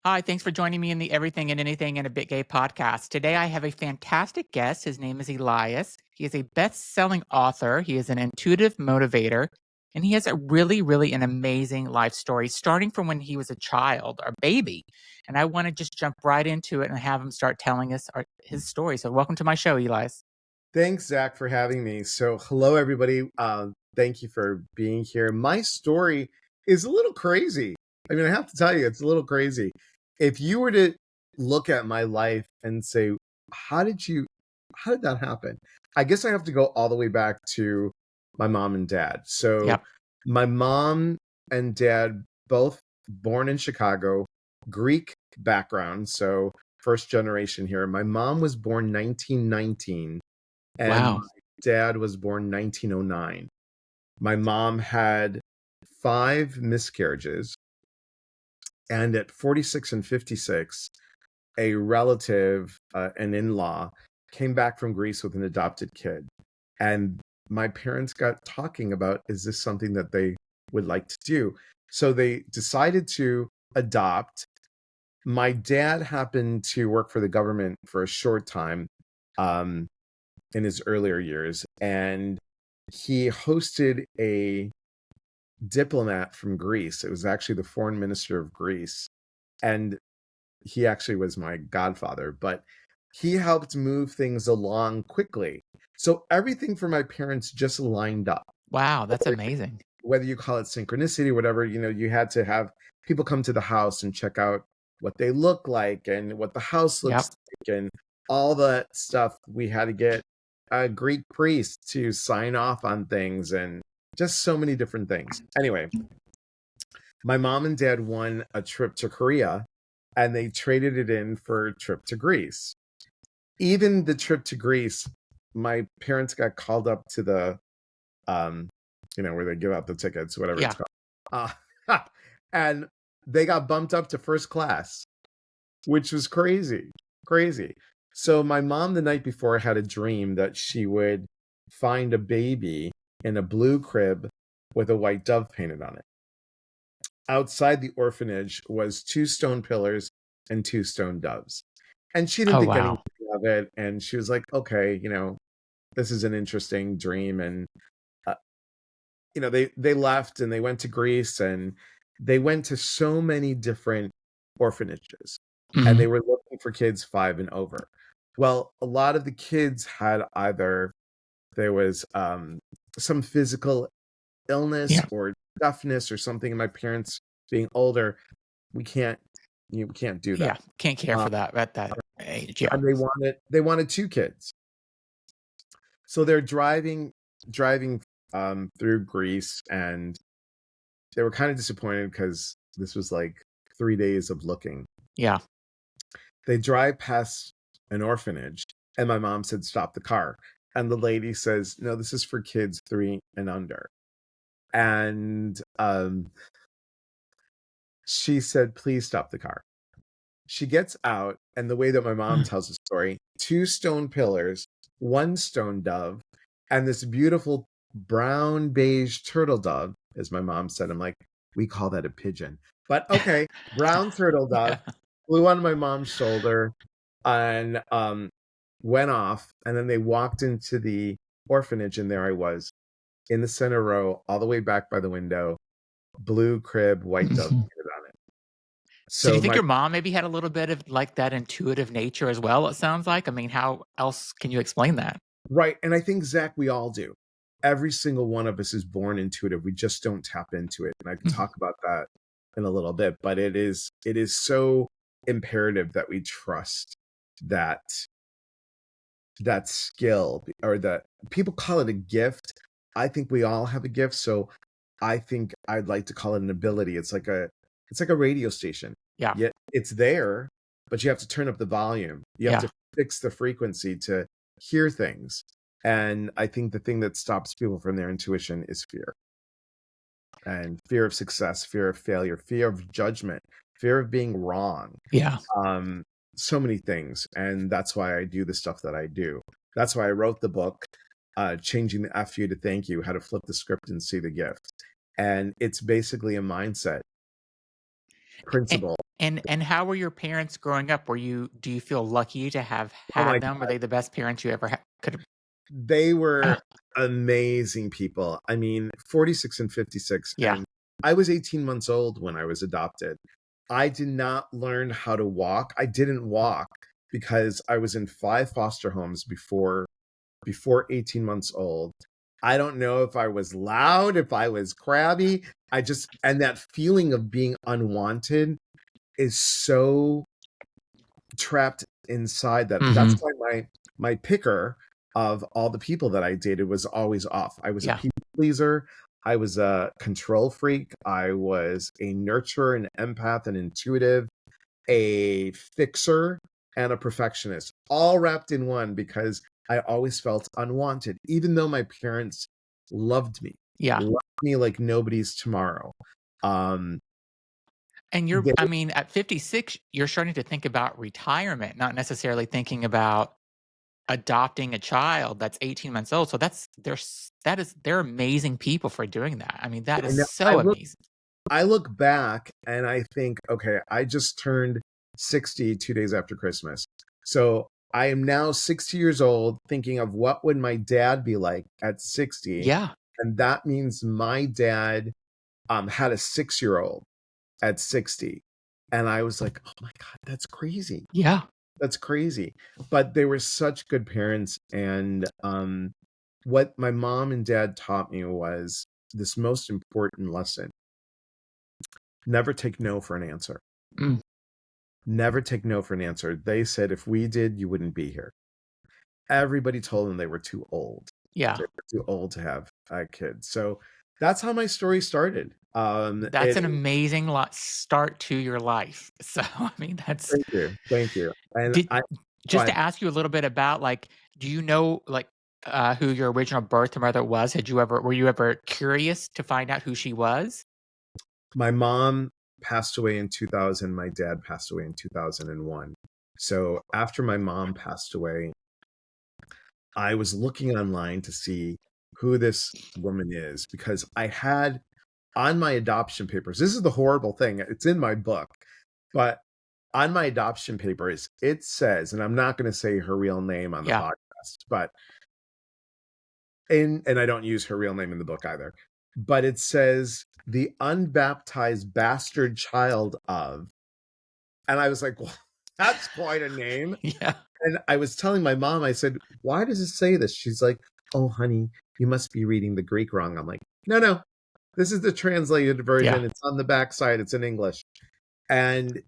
Hi, thanks for joining me in the Everything and Anything and a Bit Gay podcast. Today I have a fantastic guest. His name is Elias. He is a best-selling author. He is an intuitive motivator, and he has a really an amazing life story starting from when he was a child, a baby. And I want to just jump right into it and have him start telling us his story. So welcome to my show, Elias. Thanks, Zach, for having me. So, hello, everybody. Thank you for being here. My story is a little crazy. I mean, I have to tell you, it's a little crazy. If you were to look at my life and say, how did you, how did that happen? I guess I have to go all the way back to my mom and dad. So, Yep. my mom and dad both born in Chicago, Greek background. So, first generation here. My mom was born 1919 and Wow. my dad was born 1909. My mom had 5 miscarriages, and at 46 and 56, a relative, an in-law, came back from Greece with an adopted kid. And my parents got talking about, is this something that they would like to do? So they decided to adopt. My dad happened to work for the government for a short time. In his earlier years, and he hosted a diplomat from Greece. It was actually the foreign minister of Greece, and he actually was my godfather, but he helped move things along quickly. So everything for my parents just lined up. Wow, that's amazing. Whether you call it synchronicity, whatever, you had to have people come to the house and check out what they look like and what the house Yep. looks like and all that stuff. We had to get a Greek priest to sign off on things and just so many different things. Anyway, my mom and dad won a trip to Korea and they traded it in for a trip to Greece. Even the trip to Greece, my parents got called up to the um where they give out the tickets, whatever it's Yeah. called. And they got bumped up to first class, which was crazy, crazy. So my mom the night before had a dream that she would find a baby in a blue crib with a white dove painted on it. Outside the orphanage was 2 stone pillars and 2 stone doves. And she didn't Oh, think anything wow. of it. And she was like, okay, this is an interesting dream. And uh, they left and they went to Greece and they went to so many different orphanages and they Mhm. were looking for kids 5 and over. Well, a lot of the kids had either there was some physical illness Yeah. or deafness or something, and my parents being older, we can't we can't do Yeah. that. Can't care Uh, for that at that age. Yeah. and they wanted 2 kids. So they're driving through Greece, and they were kind of disappointed because this was like 3 days of looking. Yeah. They drive past an orphanage, and my mom said, "Stop the car." And the lady says, "No, this is for kids 3 and under." And she said, "Please stop the car." She gets out, and the way that my mom Mm. tells the story, 2 stone pillars, 1 stone dove, and this beautiful brown beige turtle dove, as my mom said. I'm like, we call that a pigeon. But okay, brown turtle Yeah. dove flew on my mom's shoulder and went off. And then they walked into the orphanage, and there I was in the center row, all the way back by the window, blue crib, white dove Mhm. painted on it. So do you So think my your mom maybe had a little bit of, like, that intuitive nature as well, it sounds like? I mean, how else can you explain that? Right, and I think, Zach, we all do. Every single one of us is born intuitive, we just don't tap into it, and I can Mhm. talk about that in a little bit, but it is so imperative that we trust that skill, or that people call it a gift. I think we all have a gift, so I think I'd like to call it an ability. It's like a radio station. Yeah. Yet it's there, but you have to turn up the volume. You have Yeah. to fix the frequency to hear things. And I think the thing that stops people from their intuition is fear. And fear of success, fear of failure, fear of judgment, fear of being wrong. Yeah. Um, so many things. And that's why I do the stuff that I do. That's why I wrote the book, Changing the FU to Thank You, How to Flip the Script and See the Gift. And it's basically a mindset. And principal. and how were your parents growing up? Do you feel lucky to have Oh my had them? Were they the best parents you ever could have? They were amazing people. I mean, 46 and 56, Yeah. and I was 18 months old when I was adopted. I did not learn how to walk. I didn't walk because I was in 5 foster homes before 18 months old. I don't know if I was loud, if I was crabby. And that feeling of being unwanted is so trapped inside that. That's Mhm. why my picker of all the people that I dated was always off. I was a Yeah. people pleaser. I was a control freak. I was a nurturer, an empath, an intuitive, a fixer, and a perfectionist, all wrapped in one because I always felt unwanted, even though my parents Yeah. loved me like nobody's tomorrow. Um, And they, I mean, at 56, you're starting to think about retirement, not necessarily thinking about adopting a child that's 18 months old. So they're amazing people for doing that. I mean, that is I know, so amazing. I look back and I think, okay, I just turned 60 2 days after Christmas. So I am now 60 years old thinking of what would my dad be like at 60. Yeah. And that means my dad had a 6-year-old at 60. And I was like, oh my God, that's crazy. Yeah. That's crazy. But they were such good parents. And what my mom and dad taught me was this most important lesson: never take no for an answer. Mm. Never take no for an answer. They said, if we did, you wouldn't be here. Everybody told them they were too old. Yeah. They were too old to have kids. So that's how my story started. That's an amazing start to your life. So, I mean, Thank you, thank you. And did I, just but to ask you a little bit about, like, do you know, like, who your original birth mother was? Were you ever curious to find out who she was? my mom passed away in 2000. My dad passed away in 2001. So after my mom passed away, I was looking online to see who this woman is because I had on my adoption papers. This is the horrible thing. It's in my book, but on my adoption papers, it says, and I'm not going to say her real name on the Yeah. podcast, but and I don't use her real name in the book either, but it says the unbaptized bastard child of, and I was like, well, that's quite a name. Yeah. And I was telling my mom, I said, why does it say this? She's like, oh, honey, you must be reading the Greek wrong. I'm like, no, no, this is the translated Yeah. version. It's on the backside. It's in English. And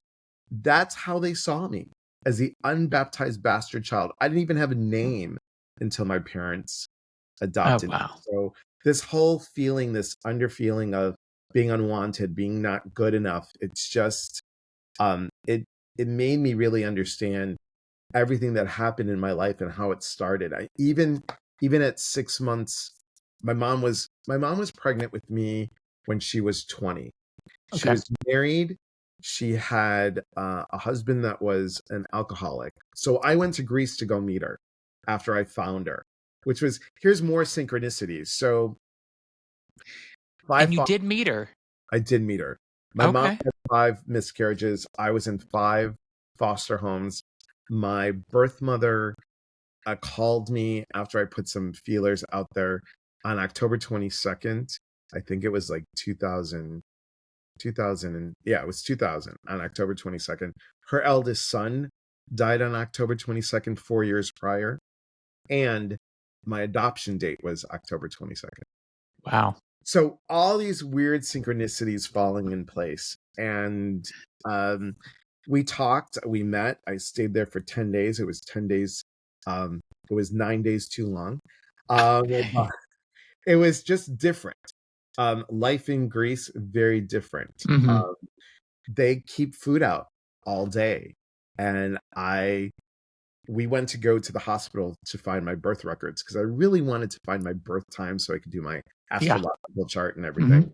that's how they saw me, as the unbaptized bastard child. I didn't even have a name until my parents Oh, adopted me. wow. So this whole feeling, this under feeling of being unwanted, being not good enough, it's just it made me really understand everything that happened in my life and how it started. I even at 6 months, my mom was pregnant with me when she was 20. She Okay. was married. She had a husband that was an alcoholic. So I went to Greece to go meet her after I found her, which was, here's more synchronicities. So And five, you fo- did meet her. I did meet her. My mom Okay. had 5 miscarriages. I was in 5 foster homes. My birth mother called me after I put some feelers out there on October 22nd. I think it was like 2000 and yeah, it was 2000 on October 22nd. Her eldest son died on October 22nd, 4 years prior. And my adoption date was October 22nd. Wow. So all these weird synchronicities falling in place. And um, we talked, we met. I stayed there for 10 days. It was 10 days. It was 9 days too long. But it was just different. Life in Greece, very different. Mhm. They keep food out all day. And we went to go to the hospital to find my birth records because I really wanted to find my birth time so I could do my Yeah. astrological chart and Mhm. everything.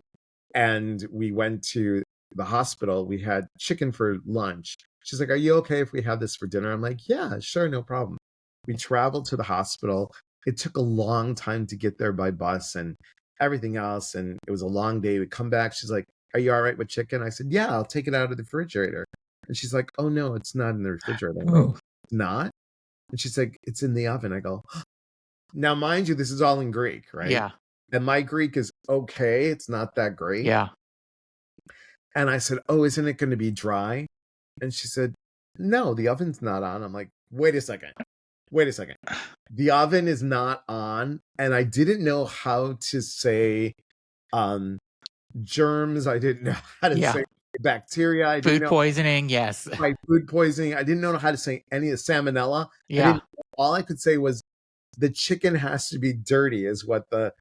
And we went to the hospital. We had chicken for lunch. She's like, are you okay if we have this for dinner? I'm like, yeah, sure, no problem. We traveled to the hospital. It took a long time to get there by bus and everything else. And it was a long day. We come back. She's like, are you all right with chicken? I said, yeah, I'll take it out of the refrigerator. And she's like, oh no, it's not in the refrigerator. I'm like, Ooh. it's not? And she's like, it's in the oven. I go, now mind you, this is all in Greek, right? Yeah. And my Greek is okay. It's not that great. Yeah. And I said, oh, isn't it going to be dry? And she said, no, the oven's not on. I'm like, wait a second. Wait a second. The oven is not on. And I didn't know how to say um, germs. I didn't know how to Yeah. say bacteria. I didn't Food know poisoning, yes. my food poisoning. I didn't know how to say any of the salmonella. I Yeah. didn't. All I could say was the chicken has to be dirty, is what the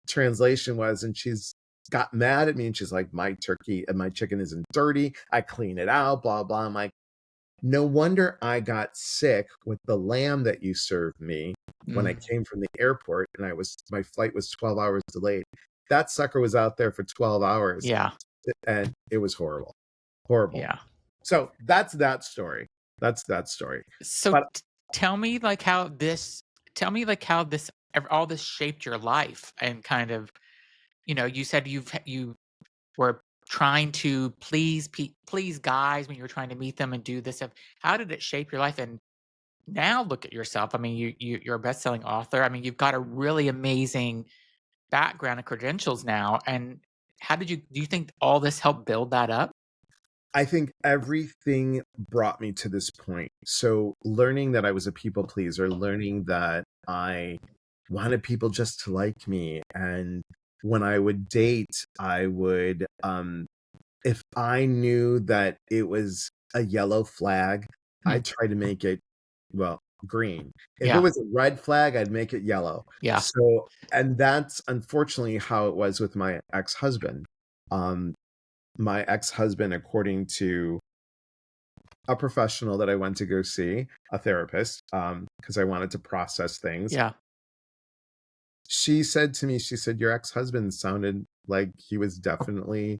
translation was. And she's got mad at me, and she's like, my turkey and my chicken isn't dirty. I clean it out. Blah blah. I'm like, no wonder I got sick with the lamb that you served me when I Mm. came from the airport, and my flight was 12 hours delayed. That sucker was out there for 12 hours, Yeah. and it was horrible. Horrible. Yeah. So that's that story. That's that story. So But tell me how this all this shaped your life and kind of, you said you were trying to please guys when you were trying to meet them and do this stuff. How did it shape your life? And now look at yourself. I mean, you're a best-selling author. I mean, you've got a really amazing background and credentials now. And do you think all this helped build that up? I think everything brought me to this point. So learning that I was a people pleaser, learning that I wanted people just to like me. And when I would date, I would, if I knew that it was a yellow flag, Mm. I'd try to make it, well, green. If it Yeah. was a red flag, I'd make it yellow. Yeah. So, and that's unfortunately how it was with my ex-husband. Um, my ex-husband, according to a professional that I went to go see, a therapist, because I wanted to process things. Yeah. She said to me, she said, your ex-husband sounded like he was definitely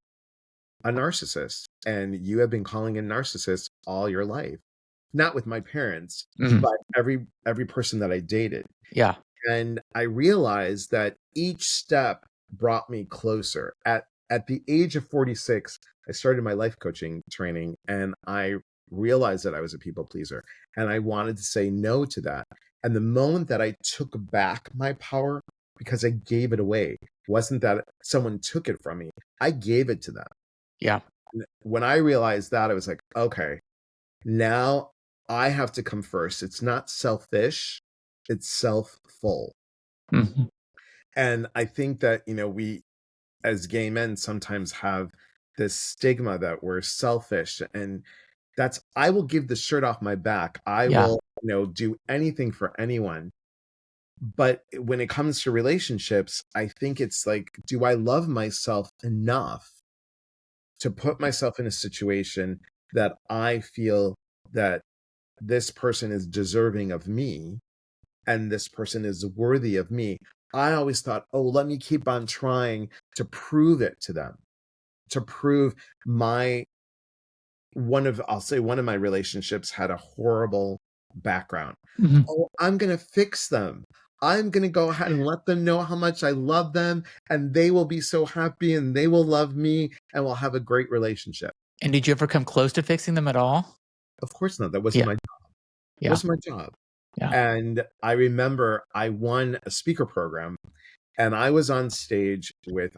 a narcissist, and you have been calling him narcissist all your life. Not with my parents, Mhm. but every person that I dated. Yeah. And I realized that each step brought me closer. At the age of 46, I started my life coaching training, and I realized that I was a people pleaser, and I wanted to say no to that. And the moment that I took back my power, because I gave it away, wasn't that someone took it from me. I gave it to them. Yeah. When I realized that, I was like, okay, now I have to come first. It's not selfish, it's self-full. Mhm. And I think that, we as gay men sometimes have this stigma that we're selfish, and I will give the shirt off my back. I Yeah. will, do anything for anyone. But when it comes to relationships, I think it's like, do I love myself enough to put myself in a situation that I feel that this person is deserving of me and this person is worthy of me? I always thought, oh, let me keep on trying to prove it to them, to prove my I'll say one of my relationships had a horrible background. Mhm. Oh, I'm going to fix them. I'm going to go ahead and let them know how much I love them, and they will be so happy, and they will love me, and we'll have a great relationship. And did you ever come close to fixing them at all? Of course not. That wasn't Yeah. my Yeah. wasn't my job. Yeah. And I remember I won a speaker program, and I was on stage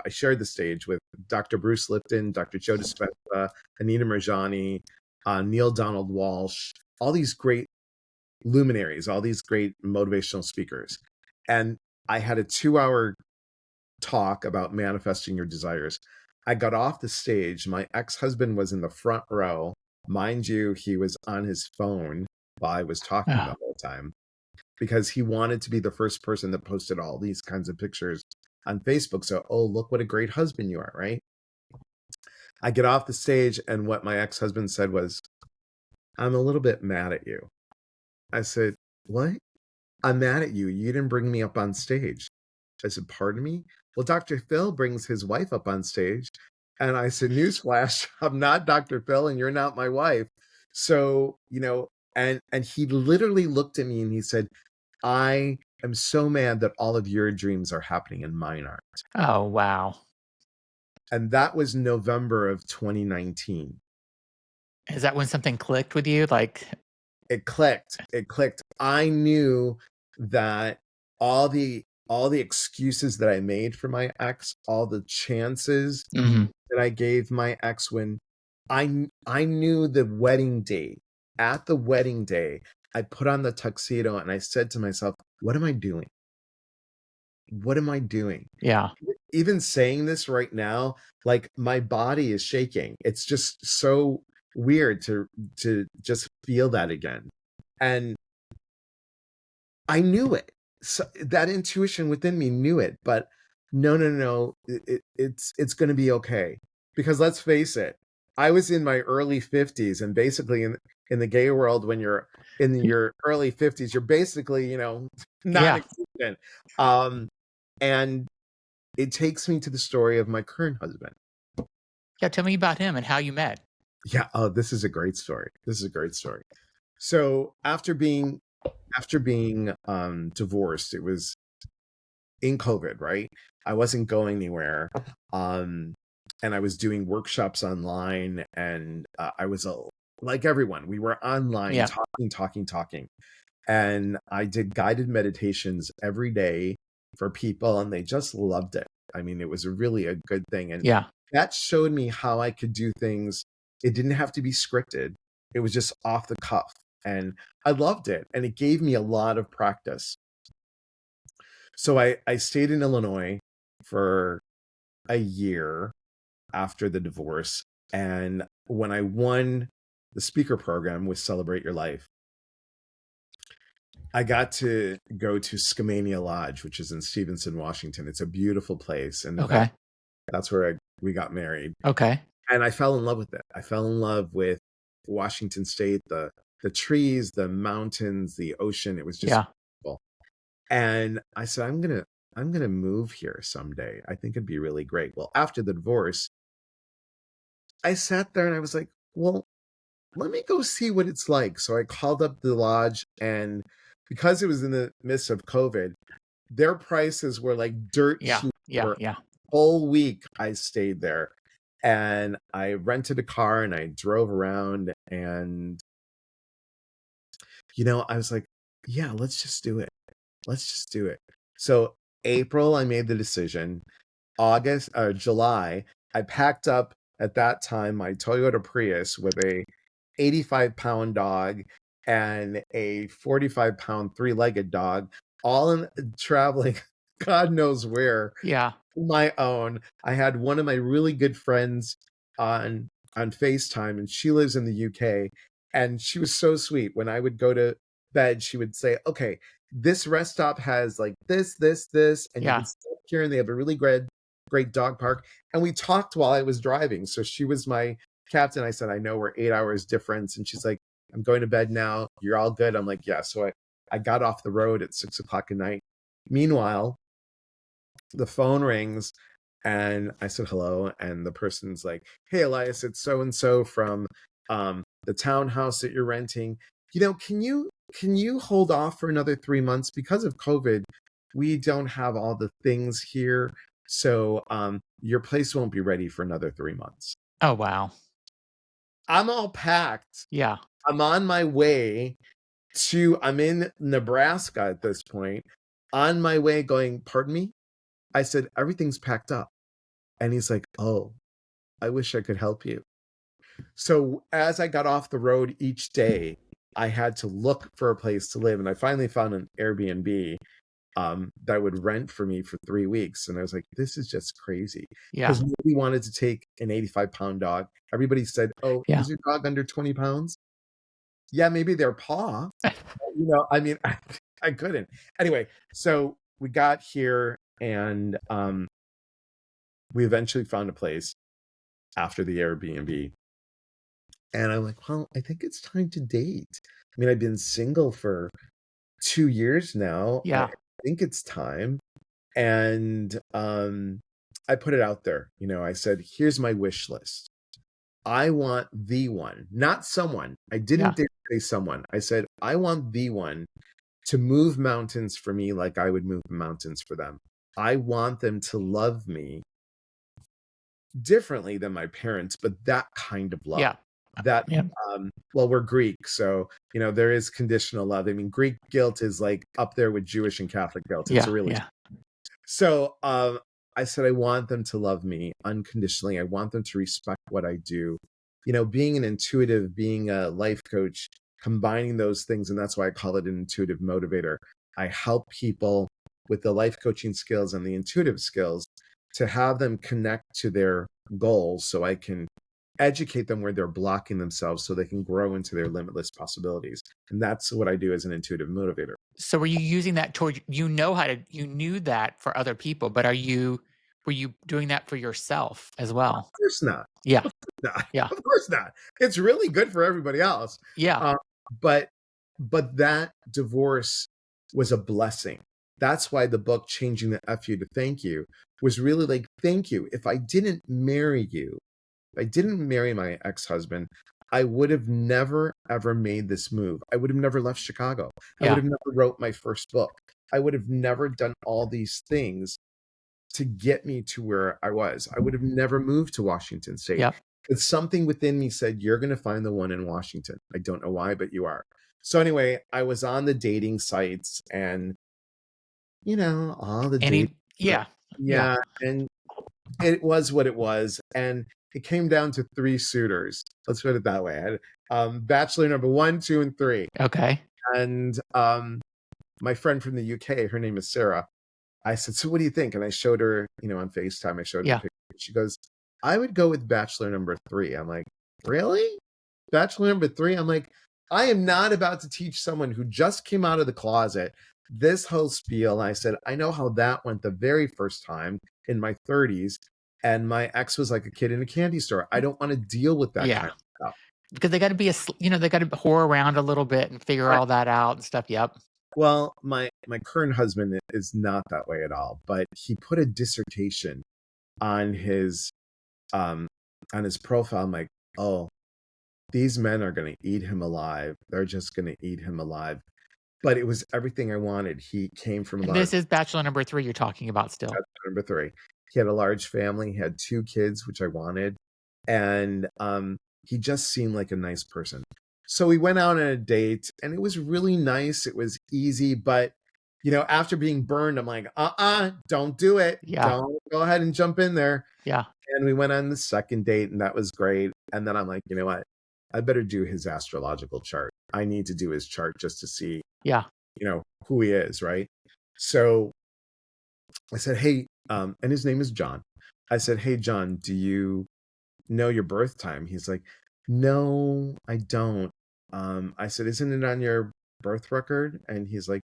I shared the stage with Dr. Bruce Lipton, Dr. Joe Dispenza, Anita Mirjani, Neil Donald Walsh, all these great luminaries, all these great motivational speakers. And I had a 2-hour talk about manifesting your desires. I got off the stage. My ex-husband was in the front row. Mind you, he was on his phone while I was talking Oh. the whole time, because he wanted to be the first person that posted all these kinds of pictures on Facebook. So, oh, look what a great husband you are, right? I get off the stage, and what my ex-husband said was, I'm a little bit mad at you. I said, what? I'm mad at you. You didn't bring me up on stage. I said, pardon me? Well, Dr. Phil brings his wife up on stage. And I said, newsflash, I'm not Dr. Phil, and you're not my wife. So, and he literally looked at me and he said, I am so mad that all of your dreams are happening and mine aren't. Oh, wow. And that was November of 2019. Is that when something clicked with you? Like, It clicked. It clicked. I knew that all the excuses that I made for my ex, all the chances mhm, that I gave my ex when I knew the wedding day. At the wedding day, I put on the tuxedo and I said to myself, "What am I doing? What am I doing?" yeah, Even saying this right now, like my body is shaking. It's just so weird to just feel that again. And I knew it. So that intuition within me knew it, but no, no, no, it's going to be okay. Because let's face it, I was in my early 50s, and basically in the gay world, when you're in y your early 50s, you're basically, yeah, non-existent. Um, and it takes me to the story of my current husband. yeah, tell me about him and how you met. Yeah, oh, this is a great story. This is a great story. So after being divorced, it was in COVID, right? I wasn't going anywhere. Um, and I was doing workshops online, and I was like everyone, we were online Yeah, talking, talking, talking. And I did guided meditations every day for people, and they just loved it. I mean, it was really a good thing. And yeah, that showed me how I could do things. It didn't have to be scripted, it was just off the cuff. And I loved it. And it gave me a lot of practice. So I stayed in Illinois for a year after the divorce. And when I won the speaker program with Celebrate Your Life, I got to go to Skamania Lodge, which is in Stevenson, Washington. It's a beautiful place. And okay, that's where we got married. okay, And I fell in love with it. I fell in love with Washington State, the trees, the mountains, the ocean. It was just yeah, beautiful. And I said, I'm gonna move here someday. I think it'd be really great. Well, after the divorce, I sat there and I was like, well, let me go see what it's like. So I called up the lodge, and because it was in the midst of COVID, their prices were like dirt yeah, cheap yeah, for a yeah, whole week. I stayed there, and I rented a car and I drove around, and I was like, yeah, let's just do it. Let's just do it. So April, I made the decision. August or July, I packed up at that time my Toyota Prius with a 85-pound dog and a 45-pound three-legged dog, all in traveling God knows where, yeah, my own. I had one of my really good friends on FaceTime, and she lives in the UK, and she was so sweet. When I would go to bed, she would say, "Okay, this rest stop has like this, this, this, and you yeah, can stop here, and they have a really great dog park." And we talked while I was driving. So she was my captain. I said, "I know we're 8 hours difference," and she's like, "I'm going to bed now. You're all good." I'm like, "Yeah." So I got off the road at 6 o'clock at night. Meanwhile, the phone rings, and I said hello, and the person's like, "Hey, Elias, it's so and so from the townhouse that you're renting. Can you hold off for another 3 months because of COVID? We don't have all the things here, so your place won't be ready for another 3 months." oh, wow, I'm all packed. yeah, I'm on my way I'm in Nebraska at this point, on my way going, "Pardon me?" I said, "Everything's packed up." And he's like, "Oh, I wish I could help you." So as I got off the road each day, I had to look for a place to live. And I finally found an Airbnb that would rent for me for 3 weeks. And I was like, this is just crazy. yeah, Because nobody wanted to take an 85-pound dog. Everybody said, "Oh, yeah, is your dog under 20 pounds? Yeah, maybe their paw." I mean, I couldn't. Anyway, so we got here, and we eventually found a place after the Airbnb. And I'm like, well, I think it's time to date. I mean, I've been single for 2 years now. I yeah, think it's time. And I put it out there. I said, here's my wish list. I want the one, not someone. I yeah, didn't dare say someone. I said, I want the one to move mountains for me like I would move mountains for them. I want them to love me differently than my parents, but that kind of love. Yeah. That, Yeah. well, we're Greek, so, there is conditional love. I mean, Greek guilt is, like, up there with Jewish and Catholic guilt. It's Yeah. really Yeah. so, I said, I want them to love me unconditionally. I want them to respect what I do. Being an intuitive, being a life coach, combining those things, and that's why I call it an intuitive motivator. I help people with the life coaching skills and the intuitive skills to have them connect to their goals so I can educate them where they're blocking themselves so they can grow into their limitless possibilities. And that's what I do as an intuitive motivator. So were you using that toward you knew that for other people, but were you doing that for yourself as Of well? course not. Yeah. Not. Yeah. Of course not. It's really good for everybody else. Yeah. Uh, but that divorce was a blessing. That's why the book Changing the FU to Thank You was really like, thank you. If I didn't marry you, if I didn't marry my ex-husband, I would have never ever made this move. I would have never left Chicago. I would Yeah. have never wrote my first book. I would have never done all these things to get me to where I was. I would have never moved to Washington State. Yep. But something within me said, you're going to find the one in Washington. I don't know why, but you are. So anyway, I was on the dating sites and, all the dating. Yeah. Yeah. Yeah. And it was what it was. And it came down to 3 suitors. Let's put it that way. I had, bachelor number 1, 2, and 3. Okay. And my friend from the UK, her name is Sarah. I said, so what do you think? And I showed her, on FaceTime, I showed her the Yeah. picture. She goes, I would go with bachelor number 3. I'm like, really? Bachelor number 3? I'm like, I am not about to teach someone who just came out of the closet this whole spiel. I said, I know how that went the very first time in my 30s. And my ex was like a kid in a candy store. I don't want to deal with that Yeah. kind of stuff. Because they gotta be they gotta whore around a little bit and figure Right. all that out and stuff. Yep. Well, my current husband is not that way at all, but he put a dissertation on his um profile. I'm like, oh, these men are going to eat him alive. They're just going to eat him alive. But it was everything I wanted. He came from a And large, this is bachelor number 3 you're talking about still. that's number 3. He had a large family. He had 2 kids, which I wanted, and he just seemed like a nice person. So we went out on a date, and it was really nice. It was easy, but after being burned, I'm like, don't do it. Yeah. Don't go ahead and jump in there. Yeah. And we went on the second date, and that was great. And then I'm like, you know what? I better do his astrological chart. I need to do his chart just to see, Yeah. who he is, right? So I said, hey, and his name is John. I said, hey, John, do you know your birth time? He's like, no, I don't. I said, isn't it on your birth record? And he's like,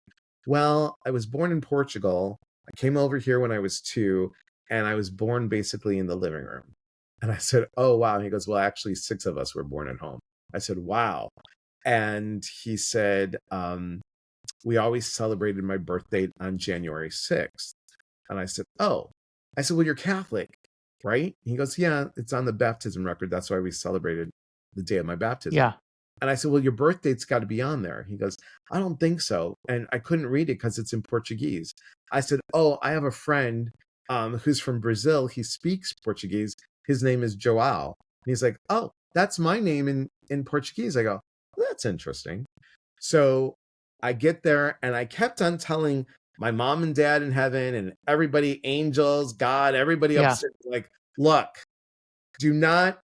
well, I was born in Portugal. I came over here when I was 2, and I was born basically in the living room. And I said, oh, wow. And he goes, well, actually, 6 of us were born at home. I said, wow. And he said, we always celebrated my birthday on January 6th. And I said, oh. I said, well, you're Catholic, right? He goes, yeah, it's on the baptism record. That's why we celebrated the day of my baptism. Yeah. And I said, well, your birth date's got to be on there. He goes, I don't think so. And I couldn't read it because it's in Portuguese. I said, oh, I have a friend who's from Brazil. He speaks Portuguese. His name is Joao. And he's like, oh, that's my name in Portuguese. I go, well, that's interesting. So I get there, and I kept on telling my mom and dad in heaven and everybody, angels, God, everybody Yeah. upstairs, like, look, do not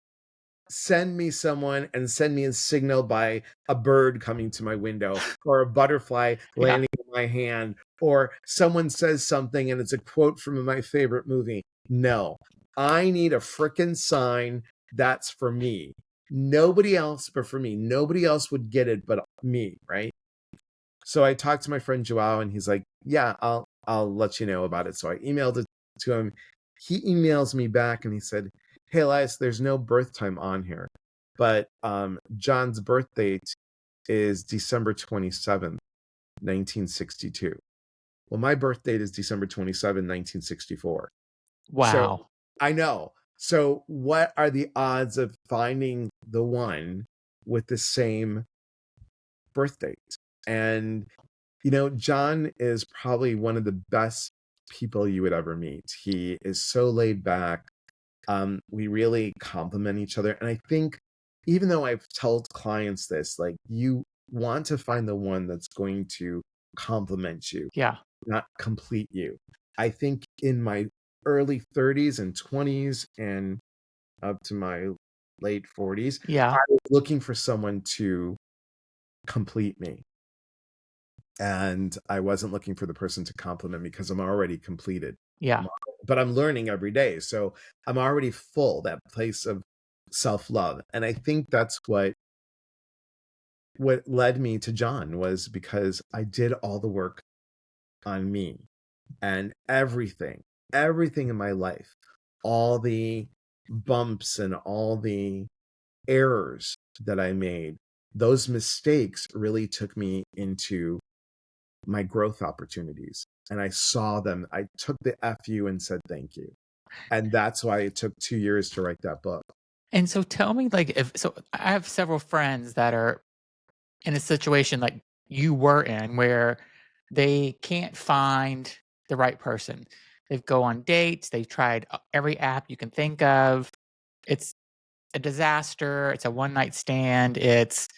send me someone and send me a signal by a bird coming to my window or a butterfly Yeah. landing in my hand or someone says something and it's a quote from my favorite movie. No, I need a frickin' sign that's for me. Nobody else but for me. Nobody else would get it but me, right? So I talked to my friend Joao, and he's like, yeah, I'll let you know about it. So I emailed it to him. He emails me back and he said, hey, Elias, there's no birth time on here, but John's birth date is December 27th, 1962. Well, my birth date is December 27th, 1964. So Wow. I know. So what are the odds of finding the one with the same birth date? And, John is probably one of the best people you would ever meet. He is so laid back. We really complement each other. And I think even though I've told clients this, like, you want to find the one that's going to complement you, Yeah. not complete you. I think in my early 30s and 20s and up to my late 40s, I Yeah. was looking for someone to complete me. And I wasn't looking for the person to compliment me because I'm already completed. Yeah. I'm but I'm learning every day. So I'm already full, that place of self-love. And I think that's what led me to John, was because I did all the work on me, and everything in my life, all the bumps and all the errors that I made, those mistakes really took me into my growth opportunities. And I saw them. I took the FU and said thank you. And that's why it took 2 years to write that book. And so tell me, like, if so I have several friends that are in a situation like you were in where they can't find the right person. They go on dates, they've tried every app you can think of. It's a disaster, it's a one night stand, it's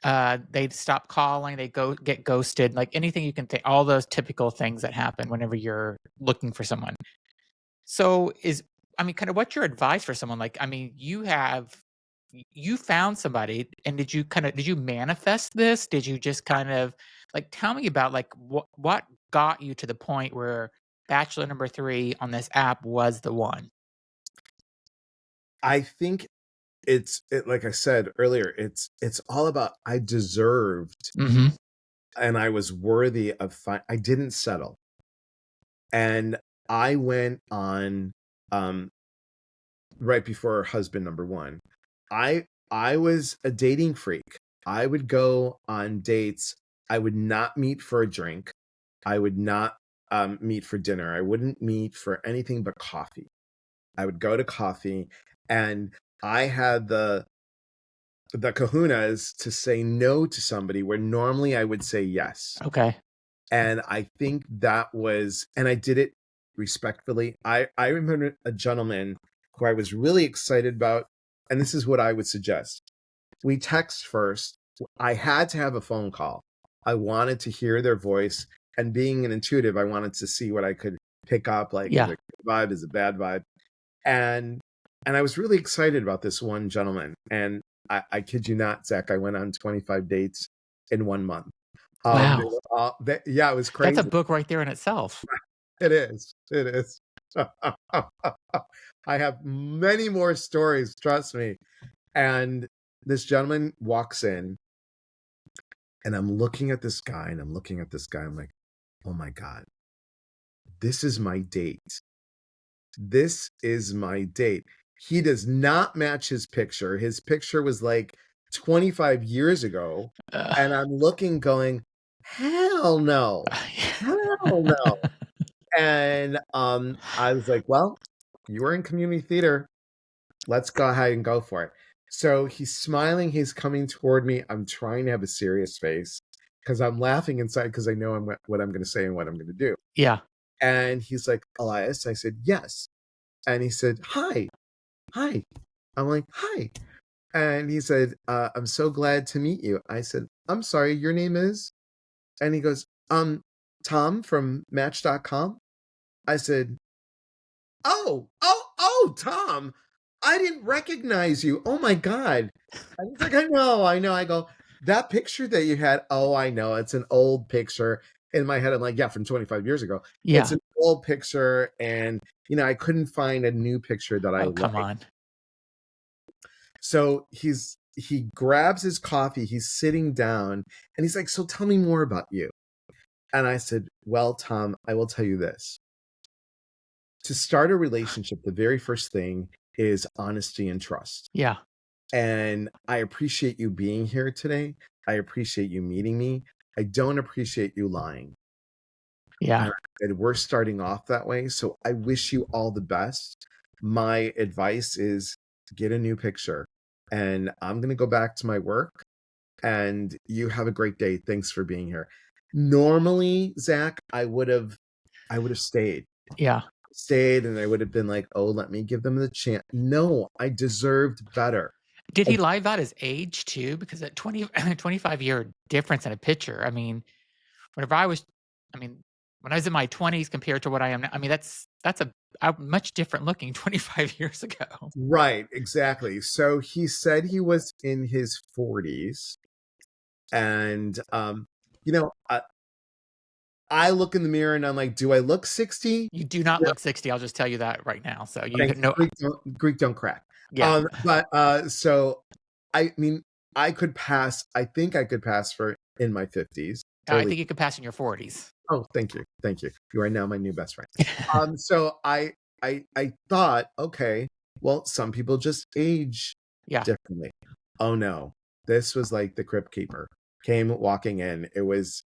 they stop calling, they go get ghosted, like anything you can think, all those typical things that happen whenever you're looking for someone. So is I mean, kind of what's your advice for someone like, I mean, you found somebody and did you manifest this? Did you just kind of like tell me about like what got you to the point where bachelor number 3 on this app was the one? I think like I said earlier, it's all about, I deserved Mhm. and I was worthy of I didn't settle. And I went on, um right before husband number 1. I was a dating freak. I would go on dates. I would not meet for a drink. I would not, meet for dinner. I wouldn't meet for anything but coffee. I would go to coffee, and I had the kahunas to say no to somebody where normally I would say yes. Okay. And I think that was, and I did it respectfully. I remember a gentleman who I was really excited about, and this is what I would suggest. We text first. I had to have a phone call. I wanted to hear their voice, and being an intuitive, I wanted to see what I could pick up, like, is Yeah. it a good vibe, is it a bad vibe? And I was really excited about this one gentleman. And I kid you not, Zach, I went on 25 dates in 1 month. They Wow. were all yeah, it was That's a crazy. book right there in itself. It is, it is. I have many more stories, trust me. And this gentleman walks in, and I'm looking at this guy, and I'm looking at this guy, I'm like, "Oh my god, this is my date. This is my date." He does not match his picture. His picture was, like, 25 years ago, and I'm looking going, "Hell no. Hell no." And, I was like, "Well, you were in community theater. Let's go ahead and go for it." So he's smiling, he's coming toward me. I'm trying to have a serious face because I'm laughing inside because I know what I'm gonna say and what I'm gonna do. Yeah. And he's like, "Elias?" I said, "Yes." And he said, "Hi. Hi." I'm like, "Hi." And he said, "I'm so glad to meet you." I said, "I'm sorry, your name is?" And he goes, Tom from Match.com." I said, Tom, I didn't recognize you. Oh my God." And he's like, I know. I go, "That picture that you had, oh, I know. It's an old picture." In my head, I'm like, "Yeah, from 25 years ago." It's Yeah. an old picture. And, I couldn't find a new picture that I Oh, come like. on. So he grabs his coffee, he's sitting down, and he's like, "So tell me more about you." And I said, "Well, Tom, I will tell you this. To start a relationship, the very first thing is honesty and trust. Yeah. And I appreciate you being here today. I appreciate you meeting me. I don't appreciate you lying." Yeah. And I said, "We're starting off that way. So I wish you all the best. My advice is get a new picture. And I'm going to go back to my work. And you have a great day. Thanks for being here." Normally, Zach, I would have stayed. Yeah. stayed and I would have been like, oh, let me give them the chance. No, I deserved better. Did I- he lie about his age too? Because at 20, 25-year difference in a picture. I mean, whenever I was, I mean, when I was in my 20s compared to what I am now, I mean, that's a much different looking 25 years ago. right, exactly. So he said he was in his 40s. And, you know, I look in the mirror and I'm like, do I look 60? You do not look 60. I'll just tell you that right now. So you Thanks. know, Greek don't crack. yeah. But so I mean, I could pass. I think I could pass for in my 50s. I Totally. think you could pass in your 40s. Oh, thank you, thank you. You are now my new best friend. So I thought, okay, well, some people just age Yeah, differently. Oh no, this was like the crypt keeper came walking in. It was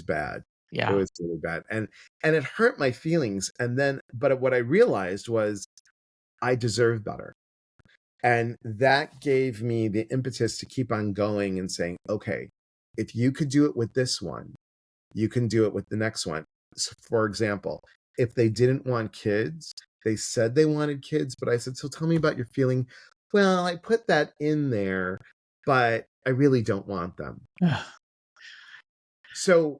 bad. It yeah, was really bad, and it hurt my feelings. And then, but what I realized was I deserve better. And that gave me the impetus to keep on going and saying, okay, if you could do it with this one, you can do it with the next one. So for example, if they didn't want kids, they said they wanted kids, but I said, so tell me about your feeling. Well, I put that in there, but I really don't want them. Ugh. So,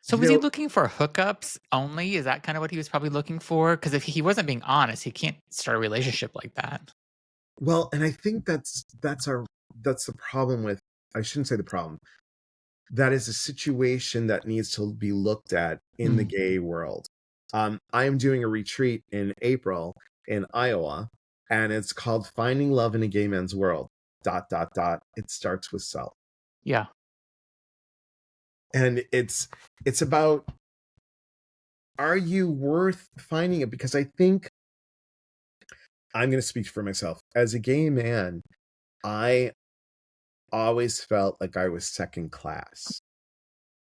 So you was he know, looking for hookups only? Is that kind of what he was probably looking for? Because if he wasn't being honest, he can't start a relationship like that. well, and I think that's the problem with, I shouldn't say the problem. That is a situation that needs to be looked at in the Mm, gay world. I am doing a retreat in April in Iowa, and it's called Finding Love in a Gay Man's World. Dot dot dot. It starts with self, yeah, and it's about, are you worth finding it? Because I think I'm going to speak for myself as a gay man. I always felt like I was second class,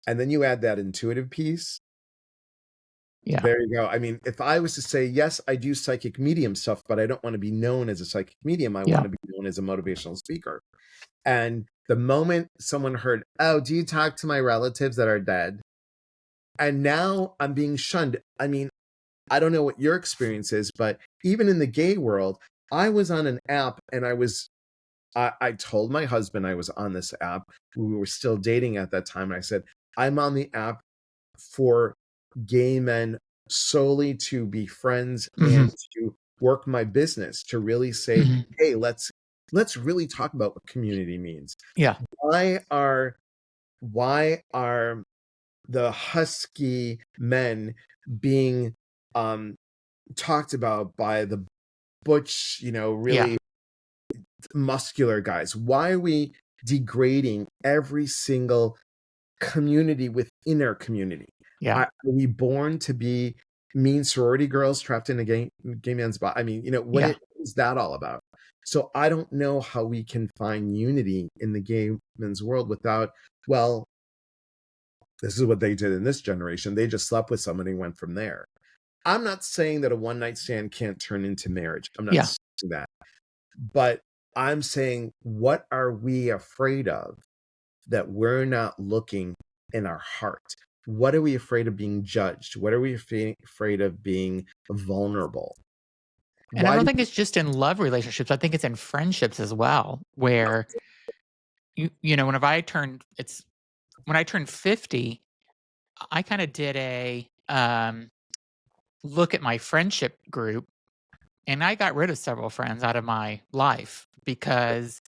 and then you add that intuitive piece. yeah, There you go. I mean, if I was to say, yes, I do psychic medium stuff, but I don't want to be known as a psychic medium. I want yeah. to be known as a motivational speaker. And the moment someone heard, oh, do you talk to my relatives that are dead? And now I'm being shunned. I mean, I don't know what your experience is, but even in the gay world, I was on an app and I told my husband I was on this app. We were still dating at that time. And I said, I'm on the app for gay men solely to be friends Hmm. and to work my business, to really say, Hmm. hey, let's really talk about what community means. Yeah, Why are the husky men being um talked about by the butch, yeah, really muscular guys? Why are we degrading every single community within our community? yeah. Are we born to be mean sorority girls trapped in a gay man's body? I mean, what Yeah. is that all about? So I don't know how we can find unity in the gay men's world without, well, this is what they did in this generation. They just slept with somebody and went from there. I'm not saying that a one night stand can't turn into marriage. I'm not Yeah. saying that. But I'm saying, what are we afraid of that we're not looking in our heart? What are we afraid of being judged? What are we afraid of being vulnerable? And I Why don't do think it's just in love relationships. I think it's in friendships as well, where whenever when I turned 50, I kind of did a look at my friendship group, and I got rid of several friends out of my life because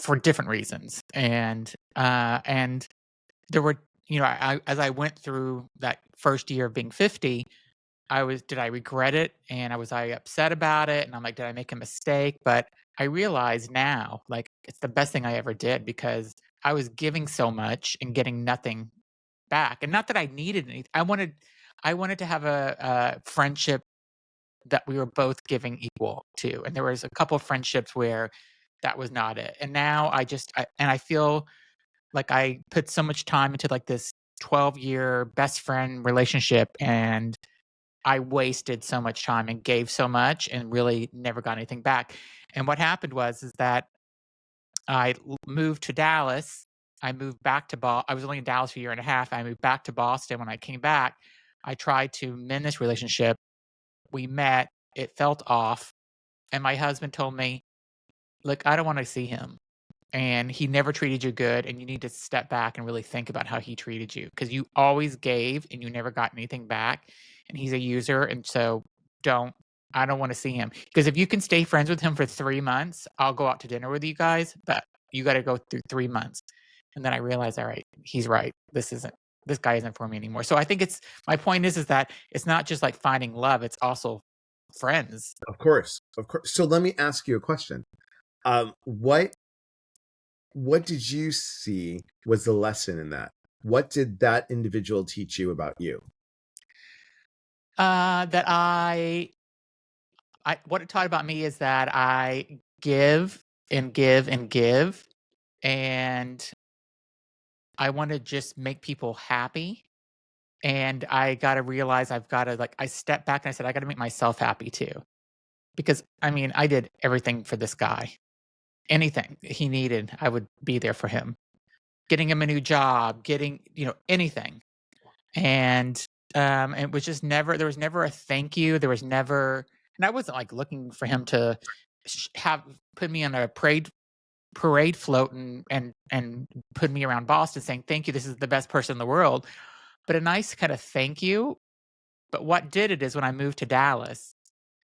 for different reasons. And there were, as I went through that first year of being 50, did I regret it? And was I upset about it? And I'm like, did I make a mistake? But I realize now, like, it's the best thing I ever did because I was giving so much and getting nothing back. And not that I needed anything. I wanted to have a friendship that we were both giving equal to. And there was a couple of friendships where that was not it. And now I feel like I put so much time into like this 12-year best friend relationship, and I wasted so much time and gave so much and really never got anything back. And what happened is that moved to Dallas. I moved back to Boston. I was only in Dallas for a year and a half. I moved back to Boston. When I came back, I tried to mend this relationship, we met, it felt off, and my husband told me, "Look, I don't wanna see him, and he never treated you good, and you need to step back and really think about how he treated you because you always gave and you never got anything back, and he's a user, and so don't I don't wanna see him. Because if you can stay friends with him for 3 months, I'll go out to dinner with you guys, but you gotta go through 3 months." And then I realized, "All right, he's right. This guy isn't for me anymore." So I think it's my point is that it's not just like finding love, it's also friends. Of course, of course. So let me ask you a question. What did you see was the lesson in that? What did that individual teach you about you? That I what it taught about me is that I give and give and give, and I wanna just make people happy, and I gotta realize I've gotta, like I stepped back and I said, "I gotta make myself happy too." Because, I mean, I did everything for this guy. Anything he needed, I would be there for him. Getting him a new job, getting, anything. And, it was just never there was never a thank you, there was never and I wasn't, like, looking for him to have put me on a parade float and put me around Boston saying, "Thank you, this is the best person in the world." But a nice kind of thank you. But what did it is when I moved to Dallas,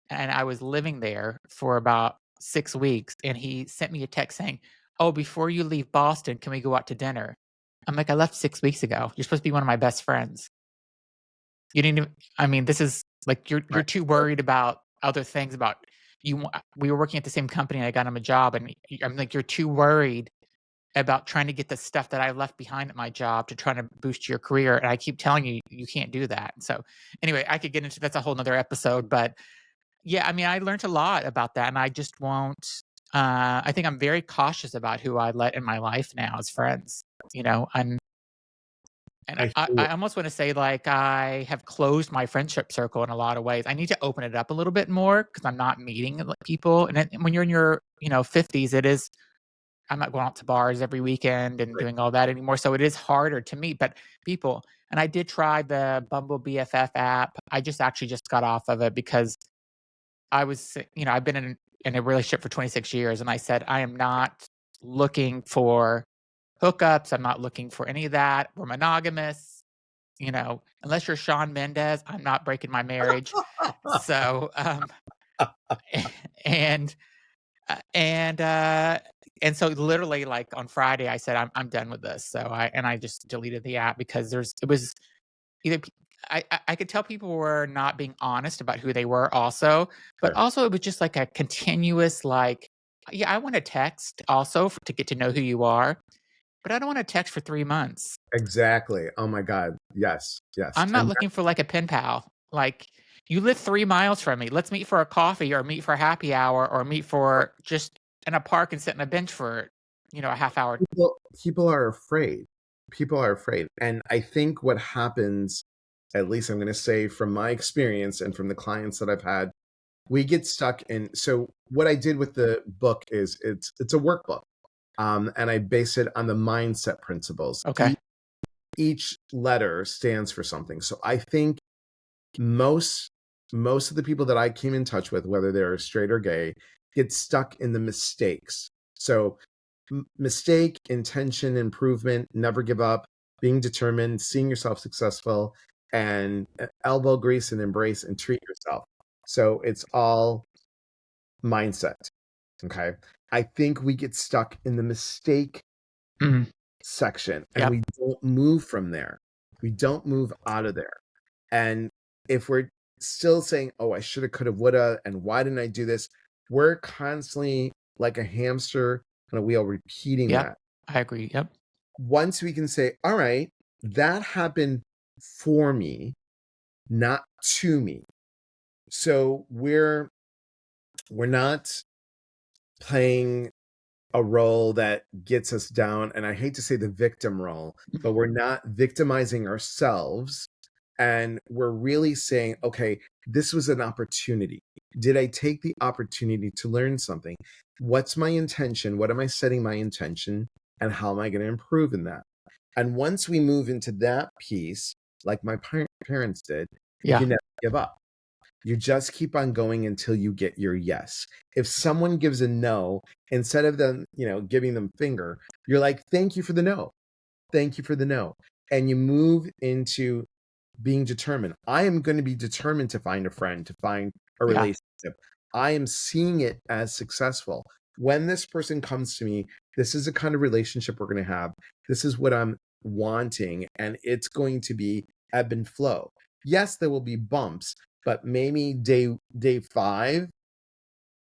and I was living there for about 6 weeks, and he sent me a text saying, "Oh, before you leave Boston, can we go out to dinner?" I'm like, "I left 6 weeks ago. You're supposed to be one of my best friends. You didn't even I mean, this is like you're Right. too worried about other things about we were working at the same company, and I got him a job, and I'm like, you're too worried about trying to get the stuff that I left behind at my job to try to boost your career, and I keep telling you, you can't do that." So, anyway, I could get into that's a whole nother episode, but yeah, I mean, I learned a lot about that, and I just won't I think I'm very cautious about who I let in my life now as friends, and I I hear you. I almost wanna say, like, I have closed my friendship circle in a lot of ways. I need to open it up a little bit more because 'cause I'm not meeting, like, people, and when you're in your, 50s, it is I'm not going out to bars every weekend and Right. doing all that anymore, so it is harder to meet, but people and I did try the Bumble BFF app. I just actually just got off of it because I've been in a relationship for 26 years, and I said, "I am not looking for hookups. I'm not looking for any of that. We're monogamous, unless you're Shawn Mendes, I'm not breaking my marriage." So, and and and so literally like on Friday, I said, I'm done with this. So I just deleted the app because it was either I could tell people were not being honest about who they were also, but Sure. also it was just like a continuous like, yeah, I want to text also to get to know who you are, but I don't want to text for 3 months. Exactly. Oh my God. Yes. Yes. I'm not And looking for like a pen pal. Like you live 3 miles from me. Let's meet for a coffee or meet for happy hour or meet for just in a park and sit on a bench for a half hour. people are afraid. People are afraid. And I think what happens, at least I'm going to say from my experience and from the clients that I've had, we get stuck in. So what I did with the book is it's a workbook. And I base it on the mindset principles. Okay. Each letter stands for something. So I think most most of the people that I came in touch with, whether they're straight or gay, get stuck in the mistakes. So mistake, intention, improvement, never give up, being determined, seeing yourself successful, and elbow grease and embrace and treat yourself. So it's all mindset. Okay. I think we get stuck in the mistake Mhm. section and Yep. we don't move from there. We don't move out of there. And if we're still saying, oh, I should have, could have, would have, and why didn't I do this? We're constantly like a hamster on a wheel repeating Yep. that. I agree. Yep. Once we can say, all right, that happened for me, not to me. So we're not playing a role that gets us down, and I hate to say the victim role, but we're not victimizing ourselves, and we're really saying, okay, this was an opportunity. Did I take the opportunity to learn something? What's my intention? What am I setting my intention? And how am I going to improve in that? And once we move into that piece, like my parents did, you Yeah. can never give up. You just keep on going until you get your yes. If someone gives a no, instead of them, giving them finger, you're like, thank you for the no. Thank you for the no. And you move into being determined. I am going to be determined to find a friend, to find a Yeah. relationship. I am seeing it as successful. When this person comes to me, this is the kind of relationship we're going to have. This is what I'm wanting, and it's going to be ebb and flow. Yes, there will be bumps, but maybe day 5,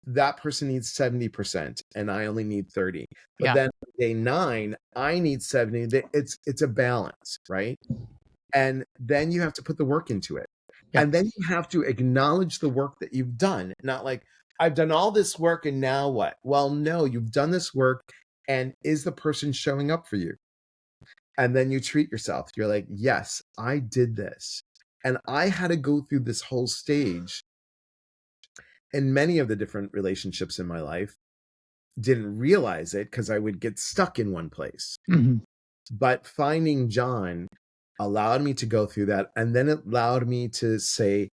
that person needs 70% and I only need 30. But Yeah. then day 9, I need 70. It's a balance, right? And then you have to put the work into it. Yeah. And then you have to acknowledge the work that you've done, not like, I've done all this work and now what? Well, no, you've done this work, and is the person showing up for you? And then you treat yourself. You're like, yes, I did this. And I had to go through this whole stage in many of the different relationships in my life. Didn't realize it because I would get stuck in one place. Mhm. But finding John allowed me to go through that, and then it allowed me to say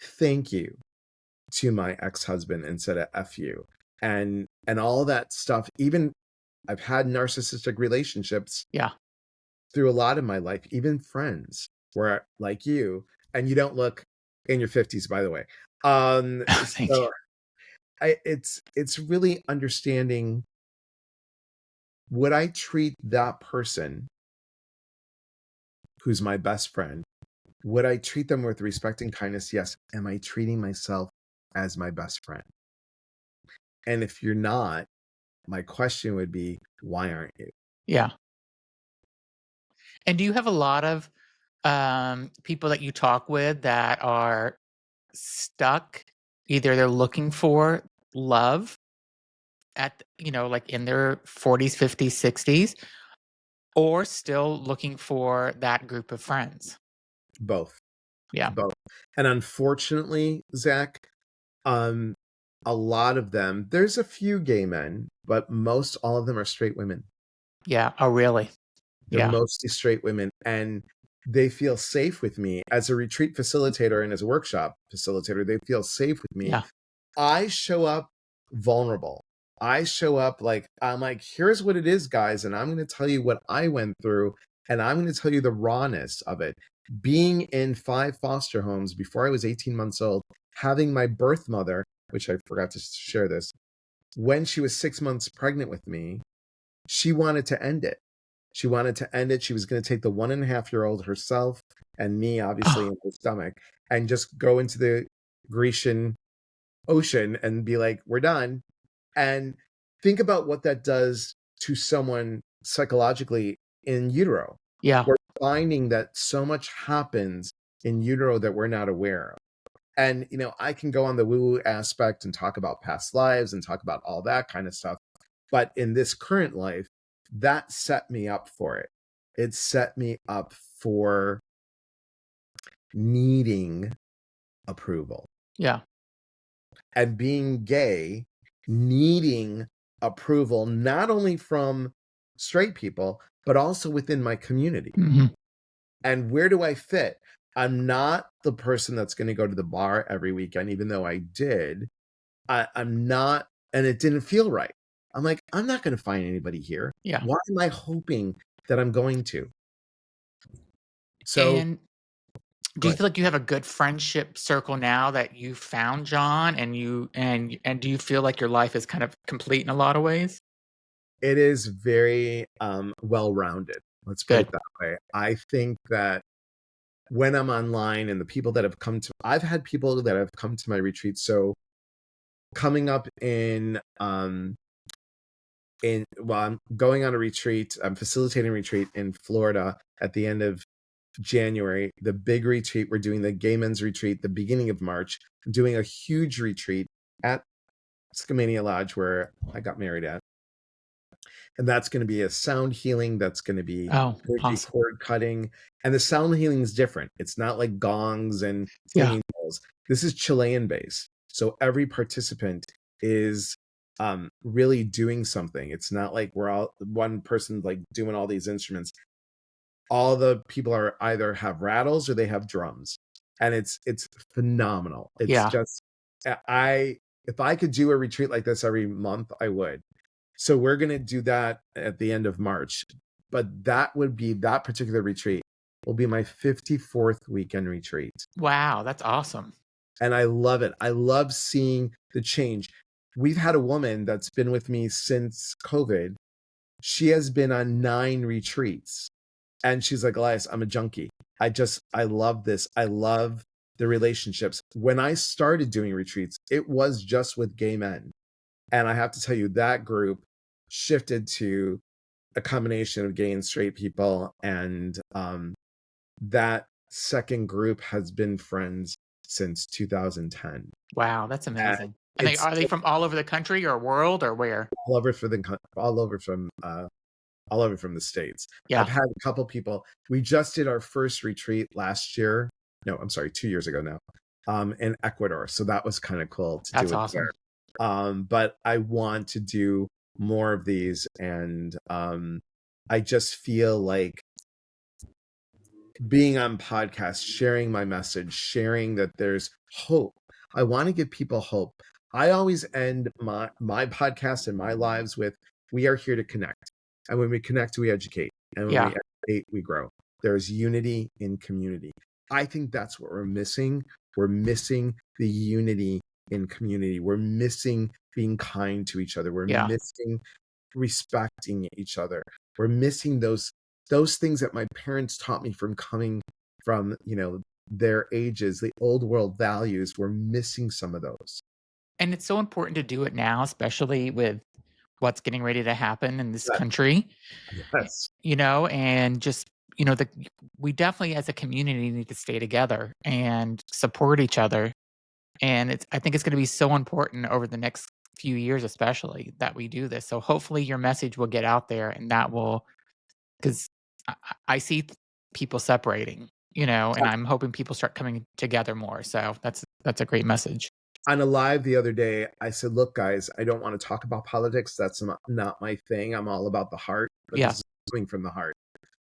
thank you to my ex-husband instead of F you. And all that stuff. Even I've had narcissistic relationships Yeah. through a lot of my life, even friends where, like you, and you don't look in your 50s, by the way. Thank you. So it's really understanding, would I treat that person who's my best friend, would I treat them with respect and kindness? Yes. Am I treating myself as my best friend? And if you're not, my question would be, why aren't you? Yeah. And do you have a lot of people that you talk with that are stuck? Either they're looking for love at, like in their 40s, 50s, 60s, or still looking for that group of friends. Both, Yeah. both. And unfortunately, Zach, um, a lot of them, there's a few gay men, but most all of them are straight women. Yeah. Oh, really? They're Yeah. mostly straight women, and they feel safe with me as a retreat facilitator and as a workshop facilitator. They feel safe with me. Yeah. I show up vulnerable. I show up like, I'm like, here's what it is, guys, and I'm going to tell you what I went through, and I'm going to tell you the rawness of it. Being in 5 foster homes before I was 18 months old, having my birth mother, which I forgot to share this, when she was 6 months pregnant with me, she wanted to end it. She wanted to end it. She was going to take the 1.5-year-old herself and me, obviously, Oh, in her stomach, and just go into the Grecian ocean and be like, we're done. And think about what that does to someone psychologically in utero. yeah. We're finding that so much happens in utero that we're not aware of. And, I can go on the woo-woo aspect and talk about past lives and talk about all that kind of stuff. But in this current life, that set me up for it. It set me up for needing approval. Yeah. And being gay, needing approval, not only from straight people, but also within my community. Hmm. And where do I fit? I'm not the person that's going to go to the bar every weekend, even though I did. I'm not, and it didn't feel right. I'm like, I'm not going to find anybody here. Yeah. Why am I hoping that I'm going to? So And do go you ahead. feel like you have a good friendship circle now that you found John, and and do you feel like your life is kind of complete in a lot of ways? It is very well-rounded. Let's put it Good. that way. I think that when I'm online and the people that have I've had people that have come to my retreat. So coming up well, I'm going on a retreat. I'm facilitating a retreat in Florida at the end of January. The big retreat, we're doing the gay men's retreat the beginning of March. I'm doing a huge retreat at Skamania Lodge where I got married at. And that's going to be a sound healing. That's going to be Oh, energy awesome. cord cutting. And the sound healing is different. It's not like gongs and Yeah. singing bowls. This is Chilean based. So every participant is really doing something. It's not like we're all one person like doing all these instruments. All the people are either have rattles or they have drums. and it's phenomenal. It's Yeah. just I if I could do a retreat like this every month, I would. So we're going to do that at the end of March. But that particular retreat will be my 54th weekend retreat. Wow, that's awesome. And I love it. I love seeing the change. We've had a woman that's been with me since COVID. She has been on 9 retreats. And she's like, Elias, I'm a junkie. I love this. I love the relationships. When I started doing retreats, it was just with gay men. And I have to tell you, that group shifted to a combination of gay and straight people. And that second group has been friends since 2010. Wow, that's And amazing. And it's are they from all over the country or world or where? all over for the all over from all over from the States. I've Yeah, had a couple people. We just did our first retreat last year. No, I'm sorry, 2 years ago now, in Ecuador. So that was kind of cool to do that's it there. awesome. But I want to do more of these, and I just feel like being on podcasts, sharing my message, sharing that there's hope. I want to give people hope. I always end my podcast and my lives with, we are here to connect. And when we connect, we educate. And when Yeah, we educate, we grow. There's unity in community. I think that's what we're missing. We're missing the unity in community. We're missing being kind to each other. We're yeah. missing respecting each other. We're missing those things that my parents taught me from coming from, their ages, the old world values. We're missing some of those. And it's so important to do it now, especially with what's getting ready to happen in this Yes. country, Yes. and just, we definitely as a community need to stay together and support each other. And I think it's going to be so important over the next few years, especially that we do this. So hopefully your message will get out there and that will, because I see people separating, and I'm hoping people start coming together more. So that's a great message. On a live the other day, I said, look, guys, I don't want to talk about politics. That's not my thing. I'm all about the heart, but Yeah. this is coming from the heart.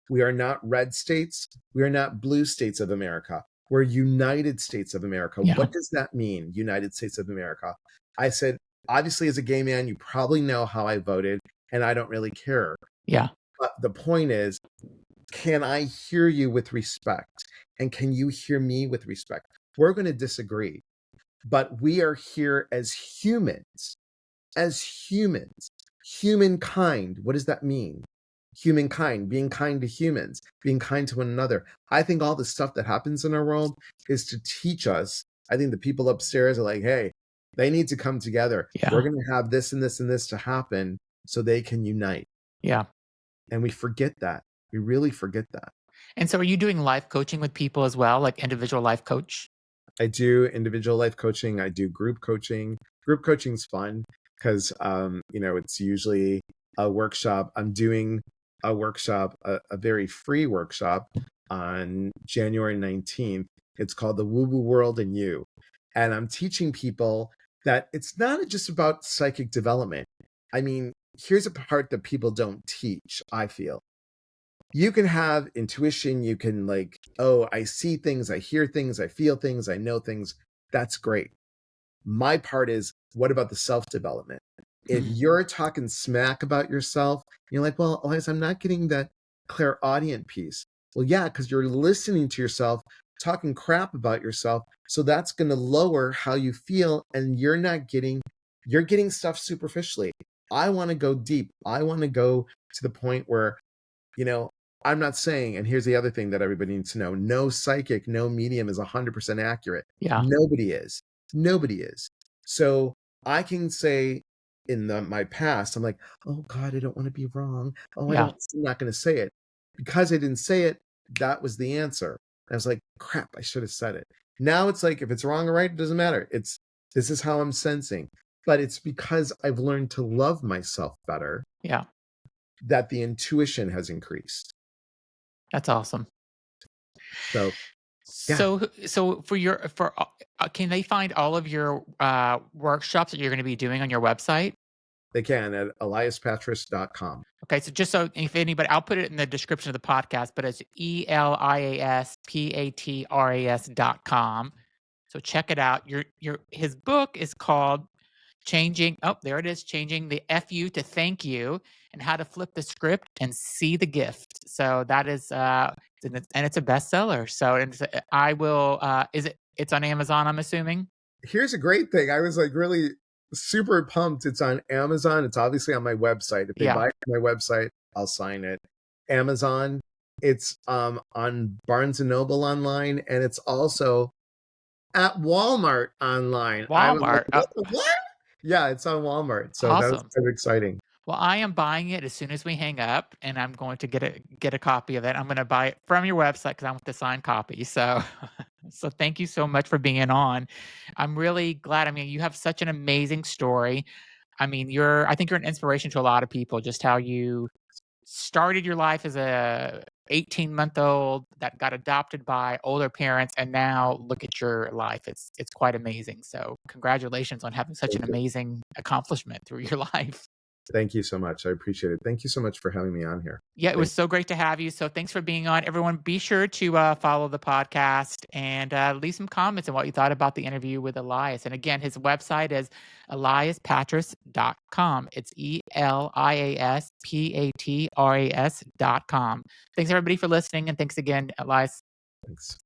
We are not red states. We are not blue states of America. We're United States of America. Yeah. What does that mean, United States of America? I said, obviously, as a gay man, you probably know how I voted, and I don't really care. Yeah. But the point is, can I hear you with respect? And can you hear me with respect? We're going to disagree, but we are here as humans, humankind. What does that mean? Humankind, being kind to humans, being kind to one another. I think all the stuff that happens in our world is to teach us. I think the people upstairs are like, hey, they need to come together. Yeah. We're going to have this and this and this to happen so they can unite. Yeah. And we forget that. We really forget that. And so are you doing life coaching with people as well, like individual life coach? I do individual life coaching. I do group coaching. Group coaching's fun because, it's usually a workshop. I'm doing a workshop, a very free workshop on January 19th. It's called The Woo Woo World and You. And I'm teaching people that it's not just about psychic development. I mean, here's a part that people don't teach, I feel. You can have intuition. You can I see things, I hear things, I feel things, I know things. That's great. My part is, what about the self-development? If you're talking smack about yourself, you're like, well, Elias, I'm not getting that clairaudient piece. Well, yeah, because you're listening to yourself, talking crap about yourself. So that's going to lower how you feel, and you're getting stuff superficially. I want to go deep. I want to go to the point where, I'm not saying, and here's the other thing that everybody needs to know, no psychic, no medium is 100% accurate. Yeah. Nobody is. Nobody is. So I can say in my past, I'm like, oh God, I don't want to be wrong. Oh, Yeah. I'm not going to say it. Because I didn't say it, that was the answer. I was like, crap, I should have said it. Now it's like, if it's wrong or right, it doesn't matter. This is how I'm sensing. But it's because I've learned to love myself better. Yeah. That the intuition has increased. That's awesome. So, yeah. So can they find all of your workshops that you're going to be doing on your website? They can at eliaspatras.com. Okay, so just so if anybody, I'll put it in the description of the podcast, but it's ELIASPATRAS.com. So check it out. His book is called Changing. Oh, there it is. Changing the FU to Thank You, and how to flip the script and see the gift. So that is, and it's a bestseller. So I will. Is it? It's on Amazon, I'm assuming. Here's a great thing. I was like really super pumped. It's on Amazon. It's obviously on my website. If they Yeah. buy it on my website, I'll sign it. Amazon. It's on Barnes and Noble online, and it's also at Walmart online. I was like, Walmart. what? Yeah, it's on Walmart. So that was Awesome. kind of exciting. Well, I am buying it as soon as we hang up, and I'm going to get a copy of it. I'm going to buy it from your website because I want the signed copy. So, so thank you so much for being on. I'm really glad. I mean, you have such an amazing story. I mean, I think you're an inspiration to a lot of people. Just how you started your life as a 18-month-old that got adopted by older parents, and now look at your life. It's quite amazing. So, congratulations on having such an Thank you. amazing accomplishment through your life. Thank you so much. I appreciate it. Thank you so much for having me on here. Yeah, it was Thank so great to have you. So thanks for being on. Everyone, be sure to follow the podcast and leave some comments on what you thought about the interview with Elias. And again, his website is eliaspatras.com. It's ELIASPATRAS.com. Thanks everybody for listening. And thanks again, Elias. Thanks.